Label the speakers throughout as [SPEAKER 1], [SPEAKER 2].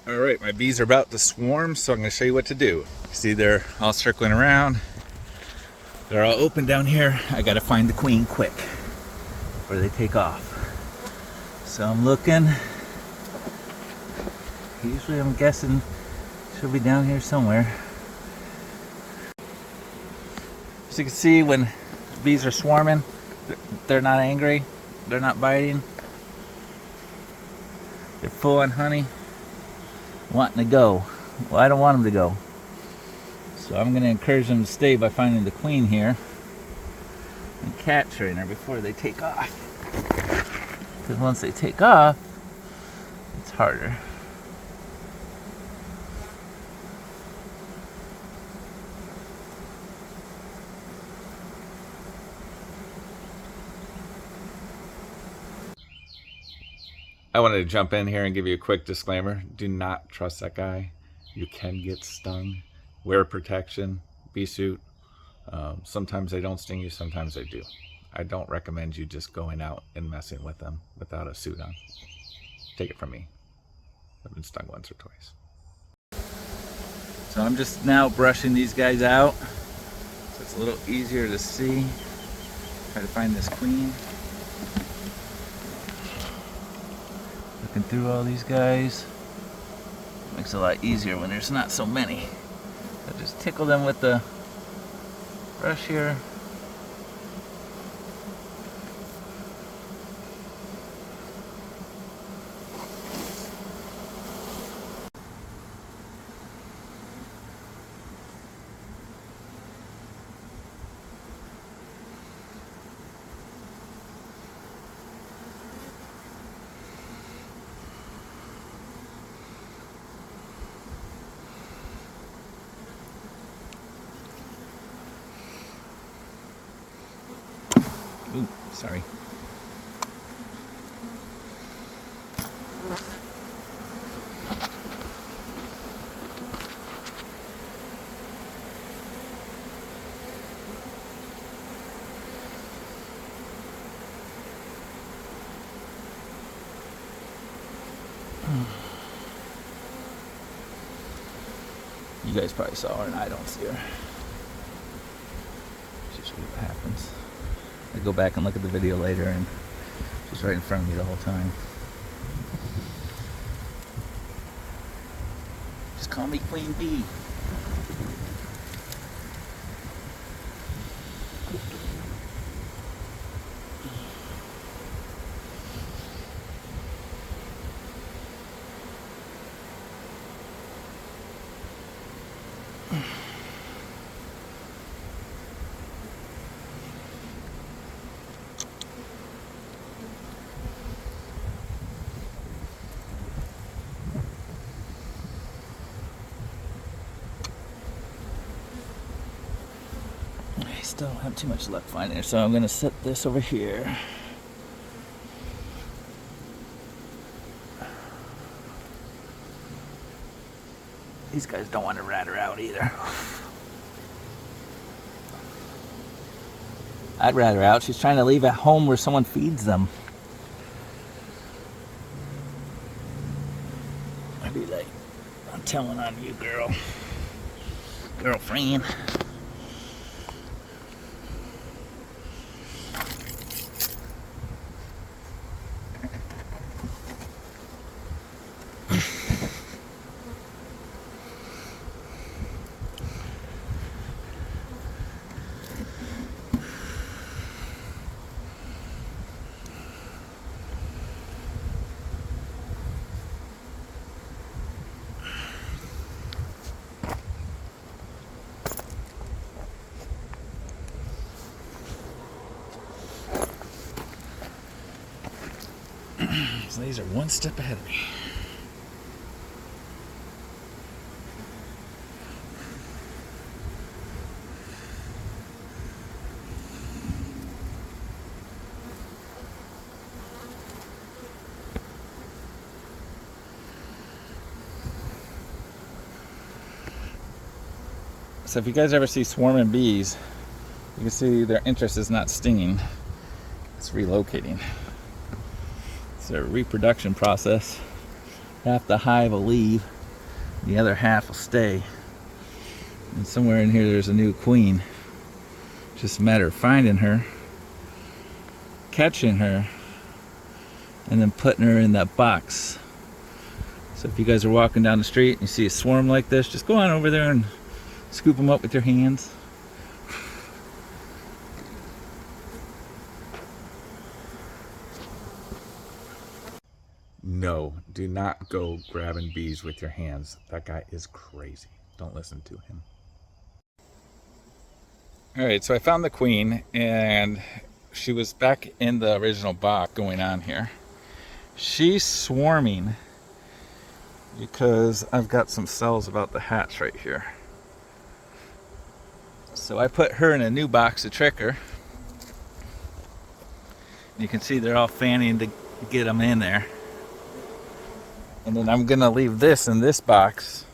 [SPEAKER 1] Alright, my bees are about to swarm, so I'm going to show you what to do. See, they're all circling around. They're all open down here. I got to find the queen quick before they take off. So I'm looking. Usually I'm guessing she'll be down here somewhere. As you can see, when bees are swarming, they're not angry, they're not biting. They're full on honey, wanting to go. Well, I don't want them to go. So I'm going to encourage them to stay by finding the queen here and capturing her before they take off. Because once they take off, it's harder. I wanted to jump in here and give you a quick disclaimer. Do not trust that guy. You can get stung. Wear protection, bee suit. Sometimes they don't sting you, sometimes they do. I don't recommend you just going out and messing with them without a suit on. Take it from me. I've been stung once or twice. So I'm just now brushing these guys out, so it's a little easier to see. Try to find this queen. Looking through all these guys. Makes it a lot easier when there's not so many. So just tickle them with the brush here. Ooh, sorry. You guys probably saw her and I don't see her. It's just what happens. I go back and look at the video later and she's right in front of me the whole time. Just call me Queen Bee. I still don't have too much luck finding her, so I'm gonna set this over here. These guys don't want to rat her out either. I'd rat her out. She's trying to leave a home where someone feeds them. I'd be like, I'm telling on you, girlfriend. So these are one step ahead of me. So if you guys ever see swarming bees, you can see their interest is not stinging, it's relocating. It's a reproduction process. Half the hive will leave
[SPEAKER 2] The other half will stay. And somewhere in here there's a new queen. Just a matter of finding her, catching her, and then putting her in that box. So if you guys are walking down the street and you see a swarm like this, just go on over there and scoop them up with your hands.
[SPEAKER 1] No, do not go grabbing bees with your hands. That guy is crazy. Don't listen to him. Alright, so I found the queen, and she was back in the original box going on here. She's swarming because I've got some cells about to hatch right here. So I put her in a new box to trick her. You can see they're all fanning to get them in there. And then I'm gonna leave this in this box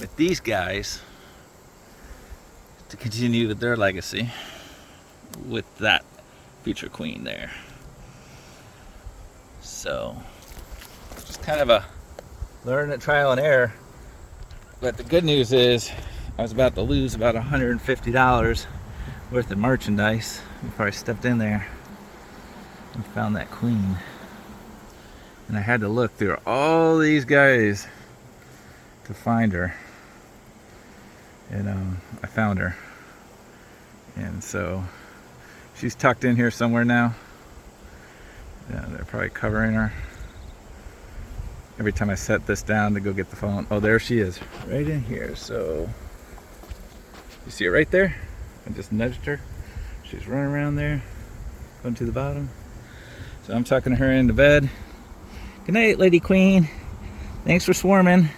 [SPEAKER 1] with these guys to continue with their legacy with that future queen there. So just kind of a learn at trial and error. But the good news is I was about to lose about $150 worth of merchandise before I stepped in there and found that queen. And I had to look through all these guys to find her. And I found her. And so she's tucked in here somewhere now. Yeah, they're probably covering her. Every time I set this down to go get the phone, oh, there she is, right in here. So you see it right there? I just nudged her. She's running around there, going to the bottom. So I'm tucking her into bed. Good night, Lady Queen. Thanks for swarming.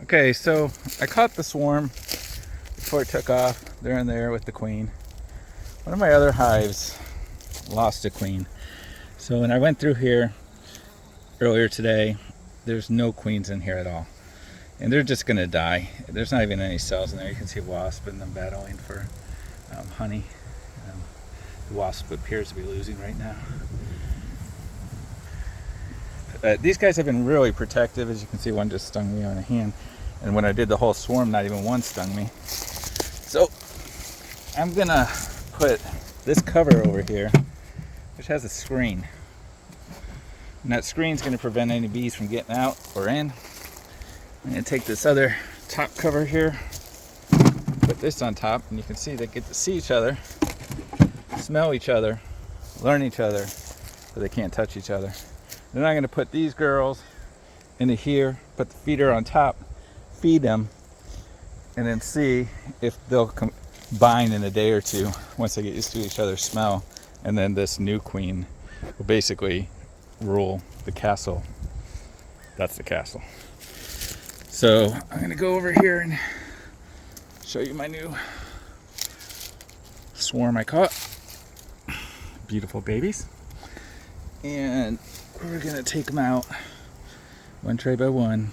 [SPEAKER 1] Okay, so I caught the swarm before it took off. They're in there with the queen. One of my other hives lost a queen. So when I went through here earlier today, there's no queens in here at all. And they're just gonna die. There's not even any cells in there. You can see wasp and them battling for honey. The wasp appears to be losing right now. These guys have been really protective. As you can see, one just stung me on the hand. And when I did the whole swarm, not even one stung me. So I'm gonna put this cover over here, which has a screen. And that screen's gonna prevent any bees from getting out or in. I'm gonna take this other top cover here, put this on top, and you can see they get to see each other, smell each other, learn each other, but they can't touch each other. Then I'm going to put these girls into here, put the feeder on top, feed them, and then see if they'll combine in a day or two once they get used to each other's smell. And then this new queen will basically rule the castle. That's the castle. So I'm going to go over here and show you my new swarm I caught. Beautiful babies. And we're gonna take them out one tray by one,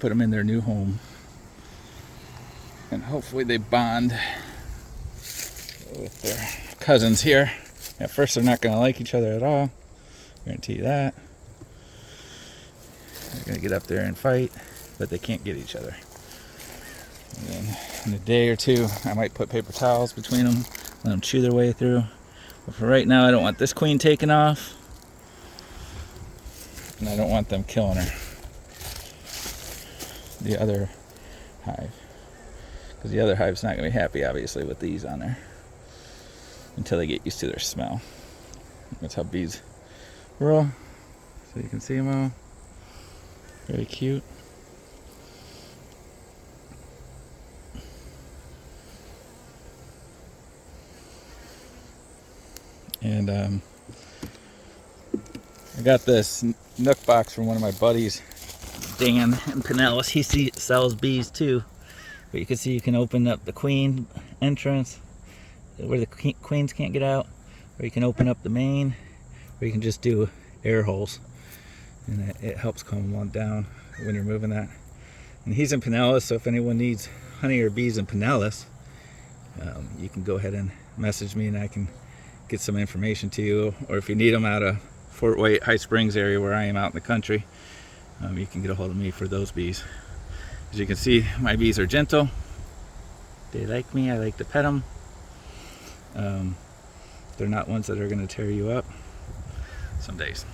[SPEAKER 1] put them in their new home, and hopefully they bond with their cousins here. At first they're not gonna like each other at all, guarantee you that. They're gonna get up there and fight, but they can't get each other. And then in a day or two I might put paper towels between them, let them chew their way through. But for right now I don't want this queen taken off. And I don't want them killing her, the other hive, because the other hive's not going to be happy, obviously, with these on there until they get used to their smell. That's how bees roll. So you can see them all. Very cute. And I got this Nook box from one of my buddies, Dan in Pinellas. He sells bees too. But you can see you can open up the queen entrance where the queens can't get out, or you can open up the main, or you can just do air holes, and it helps calm them down when you're moving that. And he's in Pinellas, so if anyone needs honey or bees in Pinellas, you can go ahead and message me and I can get some information to you. Or if you need them out of Fort White, High Springs area where I am out in the country,
[SPEAKER 2] you can get a hold of me for those bees. As you can see, my bees are gentle. They like me. I like to pet them. They're not ones that are going to tear you up some days.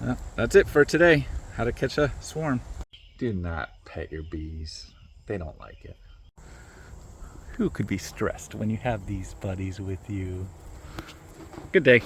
[SPEAKER 2] Well, that's it for today. How to catch a swarm.
[SPEAKER 1] Do not pet your bees. They don't like it.
[SPEAKER 2] Who could be stressed when you have these buddies with you? Good day.